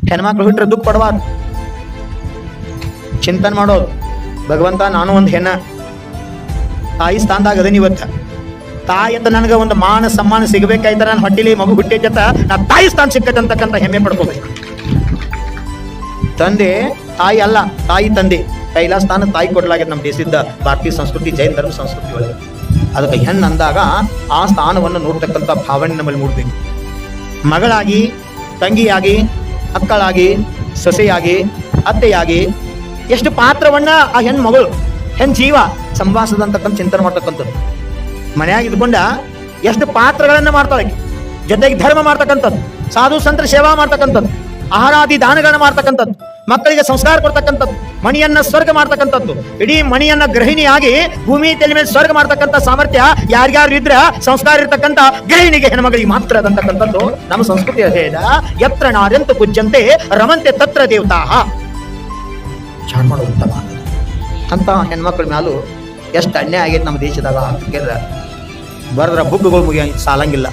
ಹೆಣ್ಮಕ್ಳು ಬಿಟ್ರೆ ದುಃಖ ಪಡಬಾರ್ದು. ಚಿಂತನೆ ಮಾಡೋದು, ಭಗವಂತ ನಾನು ಒಂದು ಹೆಣ್ಣ, ತಾಯಿ ಸ್ಥಾನದಾಗ ಅದೀನಿ. ಇವತ್ತು ತಾಯಿ ಅಂತ ನನಗೆ ಒಂದು ಮಾನ ಸಮ್ಮಾನ ಸಿಗಬೇಕಾಯ್ತ, ನಾನು ಹೊಟ್ಟಿಲಿ ಮಗು ಹುಟ್ಟಿದ್ದ ನಾ ತಾಯಿ ಸ್ಥಾನ ಸಿಕ್ಕತ್ತೆ ಅಂತಕ್ಕಂಥ ಹೆಮ್ಮೆ ಪಡ್ಕೋಬೇಕು. ತಂದೆ ತಾಯಿ ಅಲ್ಲ, ತಾಯಿ ತಂದೆ ಕೈಲಾಸ ಸ್ಥಾನ ತಾಯಿ ಕೊಡಲಾಗಿದೆ ನಮ್ಮ ದೇಶದ ಭಾರತೀಯ ಸಂಸ್ಕೃತಿ, ಜೈನ ಧರ್ಮ ಸಂಸ್ಕೃತಿ ಒಳಗೆ. ಅದಕ್ಕೆ ಹೆಣ್ಣು ಅಂದಾಗ ಆ ಸ್ಥಾನವನ್ನು ನೋಡ್ತಕ್ಕಂಥ ಭಾವನೆ ನಮ್ಮಲ್ಲಿ ಮೂಡಬೇಕು. ಮಗಳಾಗಿ, ತಂಗಿಯಾಗಿ, ಅಕ್ಕಳಾಗಿ, ಸೊಸೆಯಾಗಿ, ಅತ್ತೆಯಾಗಿ ಎಷ್ಟು ಪಾತ್ರವನ್ನ ಆ ಹೆಣ್ಣು ಮಗಳು, ಹೆಣ್ಣು ಜೀವ ಸಂವಾಸದ ಅಂತಕ್ಕಂಥ ಚಿಂತನೆ ಮಾಡ್ತಕ್ಕಂಥದ್ದು. ಮನೆಯಾಗ ಇದ್ಕೊಂಡ ಎಷ್ಟು ಪಾತ್ರಗಳನ್ನ ಮಾಡ್ತಾಳೆ, ಜೊತೆಗೆ ಧರ್ಮ ಮಾಡ್ತಕ್ಕಂಥದ್ದು, ಸಾಧು ಸಂತರ ಸೇವಾ ಮಾಡ್ತಕ್ಕಂಥದ್ದು, ಆಹಾರಾದಿ ದಾನಗಳನ್ನ ಮಾಡ್ತಕ್ಕಂಥದ್ದು, ಮಕ್ಕಳಿಗೆ ಸಂಸ್ಕಾರ ಕೊಡ್ತಕ್ಕಂಥದ್ದು, ಮಣಿಯನ್ನ ಸ್ವರ್ಗ ಮಾಡ್ತಕ್ಕಂಥದ್ದು, ಇಡೀ ಮಣಿಯನ್ನ ಗೃಹಿಣಿಯಾಗಿ ಭೂಮಿ ತಲೆ ಮೇಲೆ ಸ್ವರ್ಗ ಮಾಡ್ತಕ್ಕಂಥ ಸಾಮರ್ಥ್ಯ ಯಾರ್ಯಾರು ಇದ್ರ ಸಂಸ್ಕಾರ ಇರ್ತಕ್ಕಂಥ ಗೃಹಿಣಿಗೆ ಹೆಣ್ಮಗಳಿಗೆ ಮಾತ್ರ ಅದಂತಕ್ಕಂಥದ್ದು ನಮ್ಮ ಸಂಸ್ಕೃತಿ ಹೇಳ. ಯತ್ರ ನಾರ್ಯಂತ ಪೂಜ್ಯಂತೆ ರಮಂತೆ ತತ್ರ ದೇವತಾ ಚಾಡ್ ಮಾಡೋ ಉತ್ತಮ ಅಂತ ಹೆಣ್ಮಕ್ಳ ಮ್ಯಾಲೂ ಎಷ್ಟು ಅನ್ಯಾಯ ಆಗೈತೆ ನಮ್ಮ ದೇಶದಾಗ. ಬರೆದ್ರ ಬುಕ್ಗಳು ಮುಗಿಯ ಸಾಲಂಗಿಲ್ಲ.